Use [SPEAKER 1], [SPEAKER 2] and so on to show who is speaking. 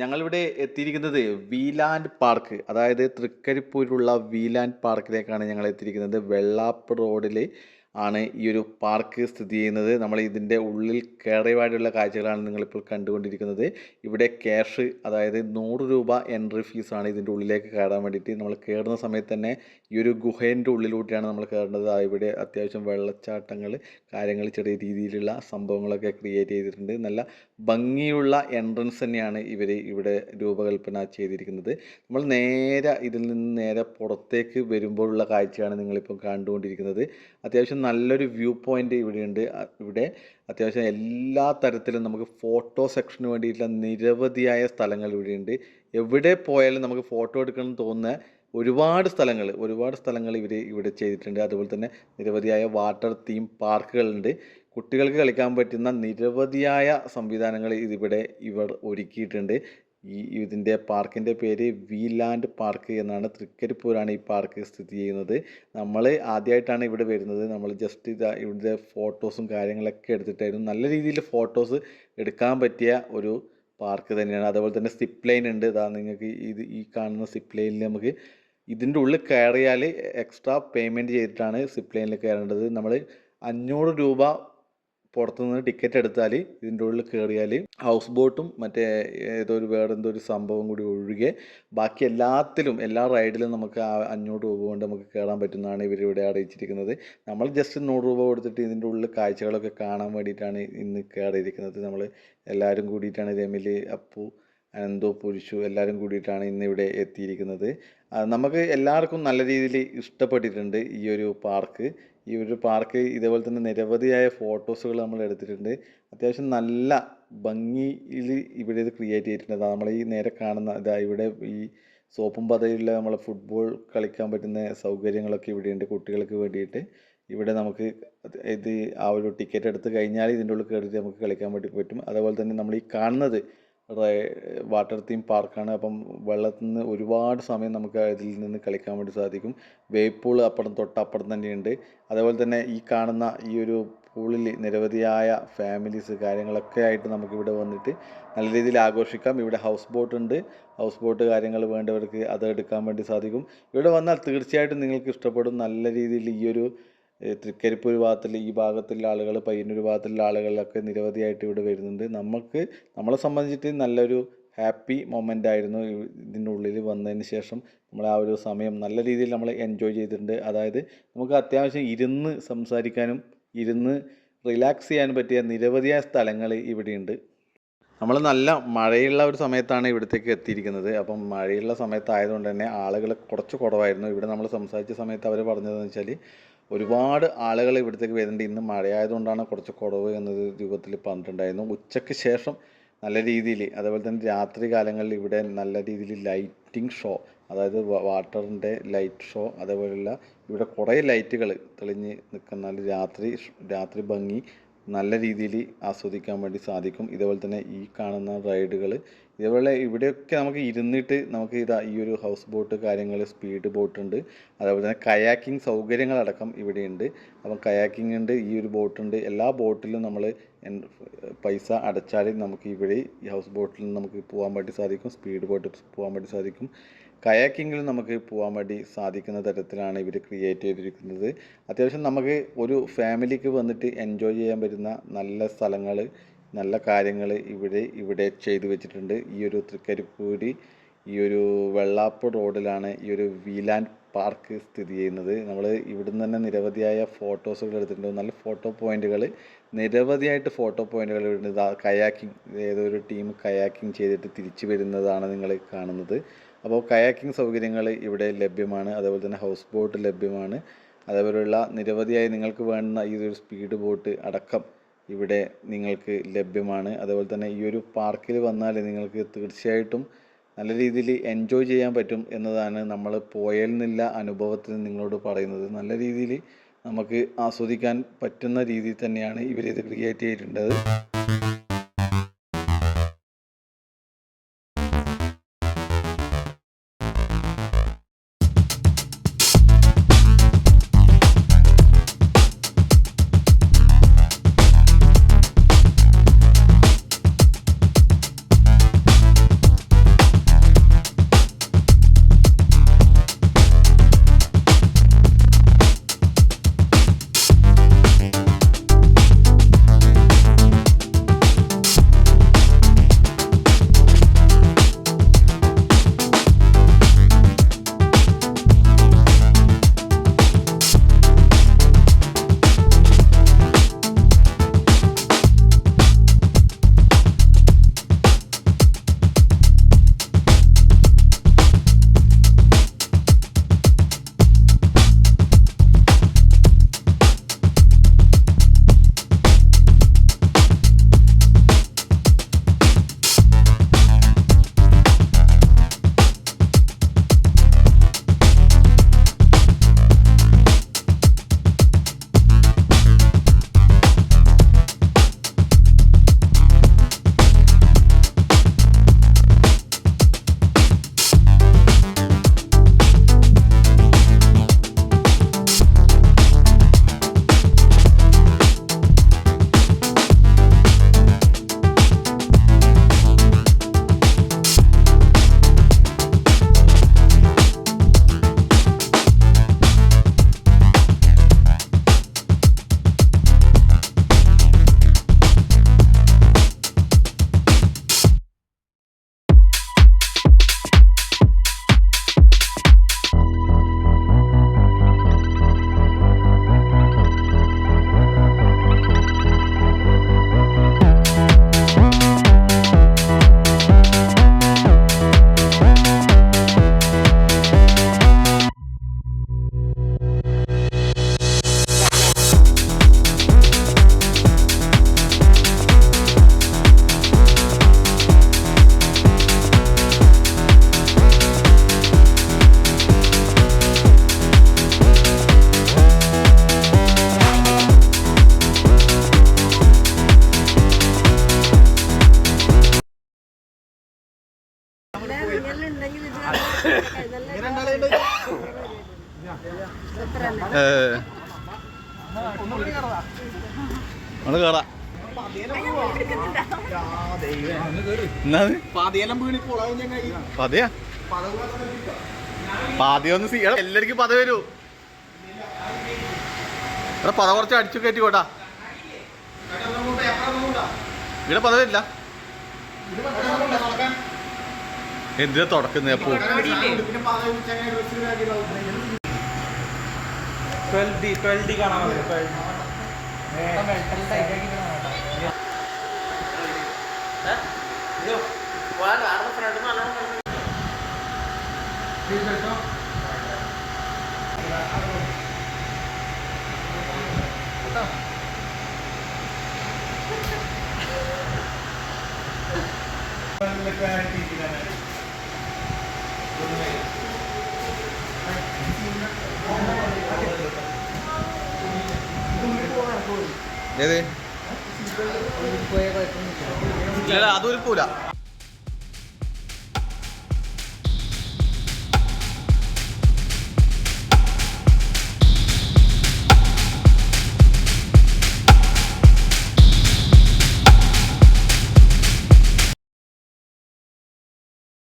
[SPEAKER 1] ഞങ്ങളിവിടെ എത്തിയിരിക്കുന്നത് വീലാൻഡ് പാർക്ക്, അതായത് തൃക്കരിപ്പൂരിലുള്ള വീലാൻഡ് പാർക്കിലേക്കാണ് ഞങ്ങൾ എത്തിയിരിക്കുന്നത്. വെള്ളാപ്പ് റോഡിൽ ആണ് ഈ ഒരു പാർക്ക് സ്ഥിതി ചെയ്യുന്നത്. നമ്മൾ ഇതിൻ്റെ ഉള്ളിൽ കയറിയപാടുള്ള കാഴ്ചകളാണ് നിങ്ങളിപ്പോൾ കണ്ടുകൊണ്ടിരിക്കുന്നത്. ഇവിടെ ക്യാഷ്, അതായത് 100 രൂപ എൻട്രി ഫീസാണ് ഇതിൻ്റെ ഉള്ളിലേക്ക് കയറാൻ വേണ്ടിയിട്ട്. നമ്മൾ കയറുന്ന സമയത്ത് തന്നെ ഈ ഒരു ഗുഹേൻ്റെ ഉള്ളിലൂടെയാണ് നമ്മൾ കയറേണ്ടത്. ഇവിടെ അത്യാവശ്യം വെള്ളച്ചാട്ടങ്ങൾ, കാര്യങ്ങൾ, ചെറിയ രീതിയിലുള്ള സംഭവങ്ങളൊക്കെ ക്രിയേറ്റ് ചെയ്തിട്ടുണ്ട്. നല്ല ഭംഗിയുള്ള എൻട്രൻസ് തന്നെയാണ് ഇവർ ഇവിടെ രൂപകൽപ്പന ചെയ്തിരിക്കുന്നത്. നമ്മൾ ഇതിൽ നിന്ന് നേരെ പുറത്തേക്ക് വരുമ്പോഴുള്ള കാഴ്ചയാണ് നിങ്ങളിപ്പോൾ കണ്ടുകൊണ്ടിരിക്കുന്നത്. അത്യാവശ്യം നല്ലൊരു വ്യൂ പോയിൻ്റ് ഇവിടെയുണ്ട്. ഇവിടെ അത്യാവശ്യം എല്ലാ തരത്തിലും നമുക്ക് ഫോട്ടോ സെക്ഷന് വേണ്ടിയിട്ടുള്ള നിരവധിയായ സ്ഥലങ്ങൾ ഇവിടെയുണ്ട്. എവിടെ പോയാലും നമുക്ക് ഫോട്ടോ എടുക്കണം എന്ന് തോന്നുന്ന ഒരുപാട് സ്ഥലങ്ങൾ ഇവർ ഇവിടെ ചെയ്തിട്ടുണ്ട്. അതുപോലെ തന്നെ നിരവധിയായ വാട്ടർ തീം പാർക്കുകളുണ്ട്. കുട്ടികൾക്ക് കളിക്കാൻ പറ്റുന്ന നിരവധിയായ സംവിധാനങ്ങൾ ഇവർ ഒരുക്കിയിട്ടുണ്ട്. ഇതിൻ്റെ പാർക്കിൻ്റെ പേര് വീലാൻഡ് പാർക്ക് എന്നാണ്. തൃക്കരിപ്പൂരാണ് ഈ പാർക്ക് സ്ഥിതി ചെയ്യുന്നത്. നമ്മൾ ആദ്യമായിട്ടാണ് ഇവിടെ വരുന്നത്. നമ്മൾ ജസ്റ്റ് ഇവിടുത്തെ ഫോട്ടോസും കാര്യങ്ങളൊക്കെ എടുത്തിട്ടായിരുന്നു. നല്ല രീതിയിൽ ഫോട്ടോസ് എടുക്കാൻ പറ്റിയ ഒരു പാർക്ക് തന്നെയാണ്. അതുപോലെ തന്നെ സിപ്പ് ലൈൻ ഉണ്ട്. നിങ്ങൾക്ക് ഈ കാണുന്ന സിപ്പ് ലൈനിൽ നമുക്ക് ഇതിൻ്റെ ഉള്ളിൽ കയറിയാൽ എക്സ്ട്രാ പേയ്മെൻറ്റ് ചെയ്തിട്ടാണ് സിപ്പ് ലൈനിൽ കയറേണ്ടത്. നമ്മൾ 500 രൂപ പുറത്തുനിന്ന് ടിക്കറ്റ് എടുത്താൽ ഇതിൻ്റെ ഉള്ളിൽ കയറിയാൽ ഹൗസ് ബോട്ടും മറ്റേ വേറെന്തോ ഒരു സംഭവം കൂടി ഒഴികെ ബാക്കി എല്ലാ റൈഡിലും നമുക്ക് 500 രൂപ കൊണ്ട് നമുക്ക് കയറാൻ പറ്റുന്നതാണ് ഇവരിവിടെ അറിയിച്ചിരിക്കുന്നത്. നമ്മൾ ജസ്റ്റ് 100 രൂപ കൊടുത്തിട്ട് ഇതിൻ്റെ ഉള്ളിൽ കാഴ്ചകളൊക്കെ കാണാൻ വേണ്ടിയിട്ടാണ് ഇന്ന് കയറിയിരിക്കുന്നത്. നമ്മൾ എല്ലാവരും കൂടിയിട്ടാണ്, രമിൽ, അപ്പു, അനന്തോ, പുരുഷു എല്ലാവരും കൂടിയിട്ടാണ് ഇന്നിവിടെ എത്തിയിരിക്കുന്നത്. നമുക്ക് എല്ലാവർക്കും നല്ല രീതിയിൽ ഇഷ്ടപ്പെട്ടിട്ടുണ്ട് ഈ ഒരു പാർക്ക്. ഇതേപോലെ തന്നെ നിരവധിയായ ഫോട്ടോസുകൾ നമ്മൾ എടുത്തിട്ടുണ്ട്. അത്യാവശ്യം നല്ല ഭംഗിയിൽ ഇവിടെ ഇത് ക്രിയേറ്റ് ചെയ്തിട്ടുണ്ട്. നമ്മൾ ഈ നേരെ കാണുന്ന ഇവിടെ ഈ സോപ്പും പതയിലുള്ള നമ്മൾ ഫുട്ബോൾ കളിക്കാൻ പറ്റുന്ന സൗകര്യങ്ങളൊക്കെ ഇവിടെയുണ്ട് കുട്ടികൾക്ക് വേണ്ടിയിട്ട്. ഇവിടെ നമുക്ക് ആ ഒരു ടിക്കറ്റ് എടുത്ത് കഴിഞ്ഞാൽ ഇതിൻ്റെ ഉള്ളിൽ കയറിയിട്ട് നമുക്ക് കളിക്കാൻ വേണ്ടി പറ്റും. അതുപോലെ തന്നെ നമ്മൾ ഈ കാണുന്നത് വാട്ടർ തീം പാർക്കാണ്. അപ്പം വെള്ളത്തിൽ നിന്ന് ഒരുപാട് സമയം നമുക്ക് ഇതിൽ നിന്ന് കളിക്കാൻ വേണ്ടി സാധിക്കും. വേവ് പൂൾ തൊട്ടപ്പുറം തന്നെയുണ്ട്. അതേപോലെ തന്നെ ഈ കാണുന്ന ഈ ഒരു പൂളിൽ നിരവധിയായ ഫാമിലീസ് കാര്യങ്ങളൊക്കെ ആയിട്ട് നമുക്കിവിടെ വന്നിട്ട് നല്ല രീതിയിൽ ആഘോഷിക്കാം. ഇവിടെ ഹൗസ് ബോട്ട് കാര്യങ്ങൾ വേണ്ടവർക്ക് അത് എടുക്കാൻ വേണ്ടി സാധിക്കും. ഇവിടെ വന്നാൽ തീർച്ചയായിട്ടും നിങ്ങൾക്ക് ഇഷ്ടപ്പെടും. നല്ല രീതിയിൽ ഈ ഒരു തൃക്കരിപ്പൂർ ഈ ഭാഗത്തുള്ള ആളുകൾ, പയ്യന്നൂർ ഭാഗത്തുള്ള ആളുകളൊക്കെ നിരവധിയായിട്ട് ഇവിടെ വരുന്നുണ്ട്. നമ്മളെ സംബന്ധിച്ചിട്ട് നല്ലൊരു ഹാപ്പി മൊമെൻ്റ് ആയിരുന്നു. ഇതിൻ്റെ ഉള്ളിൽ വന്നതിന് ശേഷം നമ്മൾ ആ ഒരു സമയം നല്ല രീതിയിൽ നമ്മൾ എൻജോയ് ചെയ്തിട്ടുണ്ട്. അതായത് നമുക്ക് അത്യാവശ്യം ഇരുന്ന് സംസാരിക്കാനും ഇരുന്ന് റിലാക്സ് ചെയ്യാനും പറ്റിയ നിരവധിയായ സ്ഥലങ്ങൾ ഇവിടെയുണ്ട്. നമ്മൾ നല്ല മഴയുള്ള ഒരു സമയത്താണ് ഇവിടത്തേക്ക് എത്തിയിരിക്കുന്നത്. അപ്പം മഴയുള്ള സമയത്തായതുകൊണ്ട് തന്നെ ആളുകൾ കുറച്ച് കുറവായിരുന്നു. ഇവിടെ നമ്മൾ സംസാരിച്ച സമയത്ത് അവർ പറഞ്ഞതെന്ന് വെച്ചാൽ ഒരുപാട് ആളുകൾ ഇവിടത്തേക്ക് വരുന്നുണ്ട്. ഇന്ന് മഴയായതുകൊണ്ടാണ് കുറച്ച് കുറവ് എന്നത് രൂപത്തിൽ പറഞ്ഞിട്ടുണ്ടായിരുന്നു. ഉച്ചയ്ക്ക് ശേഷം നല്ല രീതിയിൽ, അതേപോലെ തന്നെ രാത്രി കാലങ്ങളിൽ ഇവിടെ നല്ല രീതിയിൽ ലൈറ്റിംഗ് ഷോ, അതായത് വാട്ടറിൻ്റെ ലൈറ്റ് ഷോ, അതേപോലെയുള്ള ഇവിടെ കുറേ ലൈറ്റുകൾ തെളിഞ്ഞ് നിൽക്കുന്ന രാത്രി ഭംഗി നല്ല രീതിയിൽ ആസ്വദിക്കാൻ വേണ്ടി സാധിക്കും. ഇതേപോലെ തന്നെ ഈ കാണുന്ന റൈഡുകൾ, ഇതേപോലെ ഇവിടെയൊക്കെ നമുക്ക് ഇരുന്നിട്ട് നമുക്ക് ഈ ഒരു ഹൗസ് ബോട്ട് കാര്യങ്ങൾ, സ്പീഡ് ബോട്ടുണ്ട്, അതേപോലെ തന്നെ കയാക്കിംഗ് സൗകര്യങ്ങളടക്കം ഇവിടെയുണ്ട്. അപ്പം കയാക്കിംഗ് ഉണ്ട്, ഈ ഒരു ബോട്ടുണ്ട്. എല്ലാ ബോട്ടിലും നമ്മൾ പൈസ അടച്ചാൽ നമുക്ക് ഇവിടെ ഈ ഹൗസ് ബോട്ടിൽ നമുക്ക് പോകാൻ വേണ്ടി സാധിക്കും. സ്പീഡ് ബോട്ട് പോകാൻ വേണ്ടി സാധിക്കും. കയാക്കിങ്ങിൽ നമുക്ക് പോകാൻ വേണ്ടി സാധിക്കുന്ന തരത്തിലാണ് ഇവർ ക്രിയേറ്റ് ചെയ്തിരിക്കുന്നത്. അത്യാവശ്യം നമുക്ക് ഒരു ഫാമിലിക്ക് വന്നിട്ട് എൻജോയ് ചെയ്യാൻ പറ്റുന്ന നല്ല സ്ഥലങ്ങൾ, നല്ല കാര്യങ്ങൾ ഇവിടെ ചെയ്തു വെച്ചിട്ടുണ്ട്. ഈ ഒരു തൃക്കരിപ്പൂര് ഈ ഒരു വെള്ളാപ്പ് റോഡിലാണ് ഈ ഒരു വീലാൻഡ് പാർക്ക് സ്ഥിതി ചെയ്യുന്നത്. നമ്മൾ ഇവിടുന്ന് തന്നെ നിരവധിയായ ഫോട്ടോസുകൾ എടുത്തിട്ടുണ്ട്. നല്ല നിരവധിയായിട്ട് ഫോട്ടോ പോയിന്റുകൾ ഇവിടുണ്ട്. കയാക്കിംഗ്, ഏതൊരു ടീം കയാക്കിംഗ് ചെയ്തിട്ട് തിരിച്ചു വരുന്നതാണ് നിങ്ങൾ കാണുന്നത്. അപ്പോൾ കയാക്കിംഗ് സൗകര്യങ്ങൾ ഇവിടെ ലഭ്യമാണ്. അതേപോലെ തന്നെ ഹൗസ് ബോട്ട് ലഭ്യമാണ്. അതേപോലെയുള്ള നിരവധിയായി നിങ്ങൾക്ക് വേണ്ടുന്ന ഈ ഒരു സ്പീഡ് ബോട്ട് അടക്കം ഇവിടെ നിങ്ങൾക്ക് ലഭ്യമാണ്. അതേപോലെ തന്നെ ഈ ഒരു പാർക്കിൽ വന്നാൽ നിങ്ങൾക്ക് തീർച്ചയായിട്ടും നല്ല രീതിയിൽ എൻജോയ് ചെയ്യാൻ പറ്റും എന്നതാണ് നമ്മൾ പോയതിൽ അനുഭവത്തിൽ നിങ്ങളോട് പറയുന്നത്. നല്ല രീതിയിൽ നമുക്ക് ആസ്വദിക്കാൻ പറ്റുന്ന രീതിയിൽ തന്നെയാണ് ഇവരിത് ക്രിയേറ്റ് ചെയ്തിട്ടുള്ളത്. നമ്മള് കേറാം. പതയാ പാതിയൊന്ന് എല്ലാവർക്കും പത വരൂ. ഇവിടെ പത കുറച്ച് അടിച്ചു കയറ്റിക്കോട്ടാ. ഇവിടെ പത വരില്ല. എന്തിനാ തുടക്കുന്നേ അപ്പോ? ഏത് അതൊരു പൂല